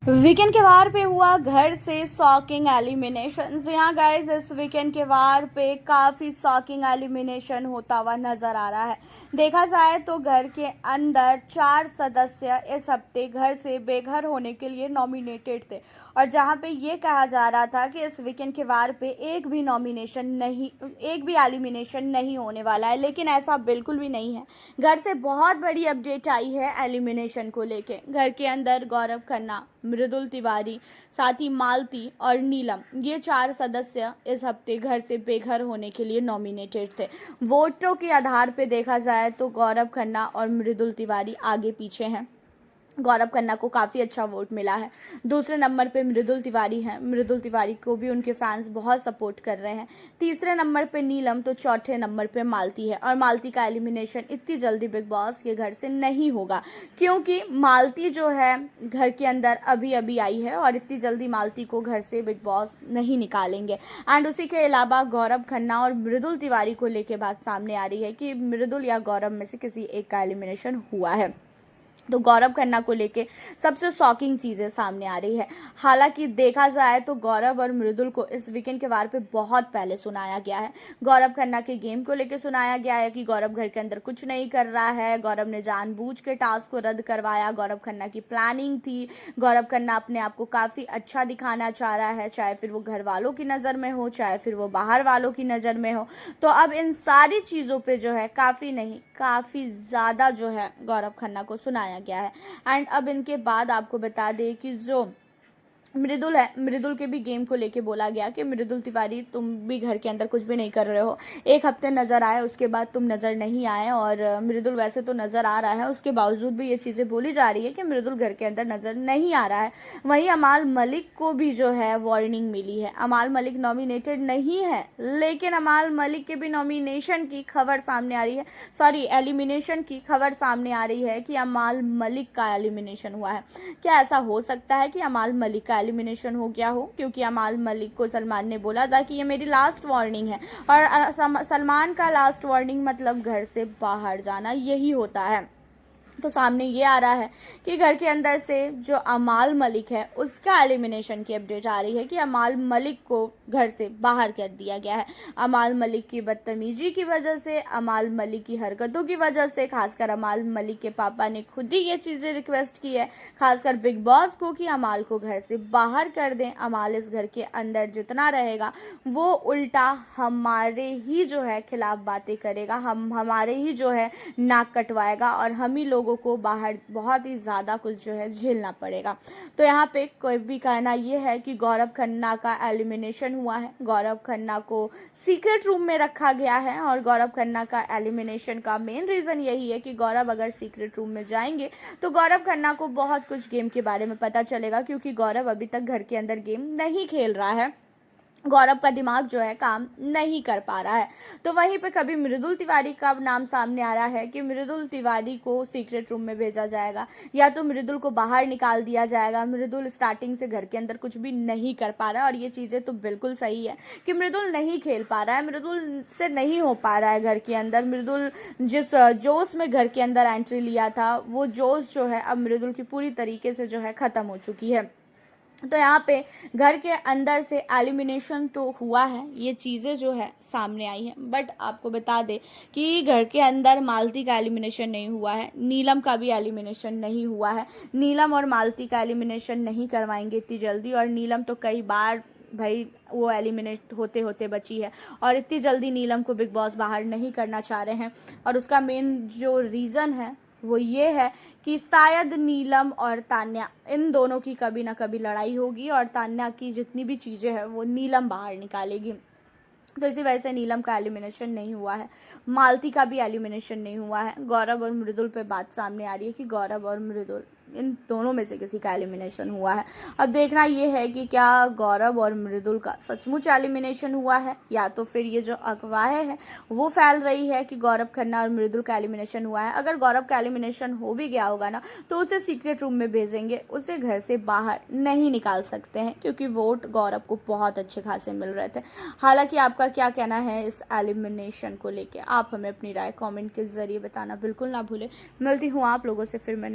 Weekend के वार पे हुआ घर से शॉकिंग एलिमिनेशन। जी हाँ गाइस, इस वीकेंड के वार पे काफ़ी शॉकिंग एलिमिनेशन होता हुआ नज़र आ रहा है। देखा जाए तो घर के अंदर 4 सदस्य इस हफ्ते घर से बेघर होने के लिए नॉमिनेटेड थे, और जहाँ पे ये कहा जा रहा था कि इस वीकेंड के वार पे एक भी एलिमिनेशन नहीं होने वाला है, लेकिन ऐसा बिल्कुल भी नहीं है। घर से बहुत बड़ी अपडेट आई है एलिमिनेशन को लेके। घर के अंदर गौरव खन्ना, मृदुल तिवारी, साथ ही मालती और नीलम, ये 4 सदस्य इस हफ्ते घर से बेघर होने के लिए नॉमिनेटेड थे। वोटों के आधार पे देखा जाए तो गौरव खन्ना और मृदुल तिवारी आगे पीछे हैं। गौरव खन्ना को काफ़ी अच्छा वोट मिला है। दूसरे नंबर पे मृदुल तिवारी हैं। मृदुल तिवारी को भी उनके फैंस बहुत सपोर्ट कर रहे हैं। तीसरे नंबर पे नीलम, तो चौथे नंबर पे मालती है। और मालती का एलिमिनेशन इतनी जल्दी बिग बॉस के घर से नहीं होगा, क्योंकि मालती जो है घर के अंदर अभी अभी आई है और इतनी जल्दी मालती को घर से बिग बॉस नहीं निकालेंगे। एंड उसी के अलावा गौरव खन्ना और मृदुल तिवारी को लेके बात सामने आ रही है कि मृदुल या गौरव में से किसी एक का एलिमिनेशन हुआ है। तो गौरव खन्ना को लेके सबसे शॉकिंग चीज़ें सामने आ रही है। हालांकि देखा जाए तो गौरव और मृदुल को इस वीकेंड के वार पे बहुत पहले सुनाया गया है। गौरव खन्ना के गेम को लेके सुनाया गया है कि गौरव घर के अंदर कुछ नहीं कर रहा है, गौरव ने जानबूझ के टास्क को रद्द करवाया, गौरव खन्ना की प्लानिंग थी, गौरव खन्ना अपने आप को काफ़ी अच्छा दिखाना चाह रहा है, चाहे फिर वो घर वालों की नज़र में हो, चाहे फिर वो बाहर वालों की नज़र में हो। तो अब इन सारी चीज़ों पे जो है काफ़ी नहीं, काफ़ी ज़्यादा जो है गौरव खन्ना को सुनाया गया है। एंड अब इनके बाद आपको बता दें कि जो मृदुल है, मृदुल के भी गेम को लेके बोला गया कि मृदुल तिवारी, तुम भी घर के अंदर कुछ भी नहीं कर रहे हो, एक हफ्ते नज़र आए उसके बाद तुम नज़र नहीं आए। और मृदुल वैसे तो नज़र आ रहा है, उसके बावजूद भी ये चीज़ें बोली जा रही है कि मृदुल घर के अंदर नज़र नहीं आ रहा है। वहीं अमाल मलिक को भी जो है वार्निंग मिली है। अमाल मलिक नॉमिनेटेड नहीं है, लेकिन अमाल मलिक के भी नॉमिनेशन की खबर सामने आ रही है, एलिमिनेशन की खबर सामने आ रही है कि अमाल मलिक का एलिमिनेशन हुआ है। क्या ऐसा हो सकता है कि अमाल मलिक का एलिमिनेशन हो गया हो? क्योंकि अमाल मलिक को सलमान ने बोला था कि ये मेरी लास्ट वार्निंग है, और सलमान का लास्ट वार्निंग मतलब घर से बाहर जाना, यही होता है। तो सामने ये आ रहा है कि घर के अंदर से जो अमाल मलिक है उसका एलिमिनेशन की अपडेट आ रही है कि अमाल मलिक को घर से बाहर कर दिया गया है। अमाल मलिक की बदतमीजी की वजह से, अमाल मलिक की हरकतों की वजह से, खासकर अमाल मलिक के पापा ने खुद ही ये चीज़ें रिक्वेस्ट की है, खासकर बिग बॉस को, कि अमाल को घर से बाहर कर दें। अमाल इस घर के अंदर जितना रहेगा वो उल्टा हमारे ही जो है खिलाफ बातें करेगा, हमारे ही जो है नाक कटवाएगा, और हम ही लोगों को बाहर बहुत ही ज़्यादा कुछ जो है झेलना पड़ेगा। तो यहाँ पे कोई भी कहना ये है कि गौरव खन्ना का एलिमिनेशन हुआ है। गौरव खन्ना को सीक्रेट रूम में रखा गया है, और गौरव खन्ना का एलिमिनेशन का मेन रीज़न यही है कि गौरव अगर सीक्रेट रूम में जाएंगे तो गौरव खन्ना को बहुत कुछ गेम के बारे में पता चलेगा, क्योंकि गौरव अभी तक घर के अंदर गेम नहीं खेल रहा है, गौरव का दिमाग जो है काम नहीं कर पा रहा है। तो वहीं पे कभी मृदुल तिवारी का नाम सामने आ रहा है कि मृदुल तिवारी को सीक्रेट रूम में भेजा जाएगा, या तो मृदुल को बाहर निकाल दिया जाएगा। मृदुल स्टार्टिंग से घर के अंदर कुछ भी नहीं कर पा रहा है, और ये चीज़ें तो बिल्कुल सही है कि मृदुल नहीं खेल पा रहा है, मृदुल से नहीं हो पा रहा है घर के अंदर। मृदुल जिस जोश में घर के अंदर एंट्री लिया था, वो जोश जो है अब मृदुल की पूरी तरीके से जो है ख़त्म हो चुकी है। तो यहाँ पे घर के अंदर से एलिमिनेशन तो हुआ है, ये चीज़ें जो है सामने आई हैं, बट आपको बता दें कि घर के अंदर मालती का एलिमिनेशन नहीं हुआ है, नीलम का भी एलिमिनेशन नहीं हुआ है। नीलम और मालती का एलिमिनेशन नहीं करवाएंगे इतनी जल्दी, और नीलम तो कई बार भाई वो एलिमिनेट होते होते बची है, और इतनी जल्दी नीलम को बिग बॉस बाहर नहीं करना चाह रहे हैं। और उसका मेन जो रीज़न है वो ये है कि शायद नीलम और तान्या, इन दोनों की कभी ना कभी लड़ाई होगी, और तान्या की जितनी भी चीज़ें हैं वो नीलम बाहर निकालेगी। तो इसी वजह से नीलम का एलिमिनेशन नहीं हुआ है, मालती का भी एलिमिनेशन नहीं हुआ है। गौरव और मृदुल पे बात सामने आ रही है कि गौरव और मृदुल, इन दोनों में से किसी का एलिमिनेशन हुआ है। अब देखना ये है कि क्या गौरव और मृदुल का सचमुच एलिमिनेशन हुआ है, या तो फिर ये जो अफवाहें हैं वो फैल रही है कि गौरव खन्ना और मृदुल का एलिमिनेशन हुआ है। अगर गौरव का एलिमिनेशन हो भी गया होगा ना, तो उसे सीक्रेट रूम में भेजेंगे, उसे घर से बाहर नहीं निकाल सकते हैं, क्योंकि वोट गौरव को बहुत अच्छे खासे मिल रहे थे। हालांकि आपका क्या कहना है इस एलिमिनेशन को लेके, आप हमें अपनी राय कमेंट के ज़रिए बताना बिल्कुल ना भूलें। मिलती हूँ आप लोगों से फिर मैं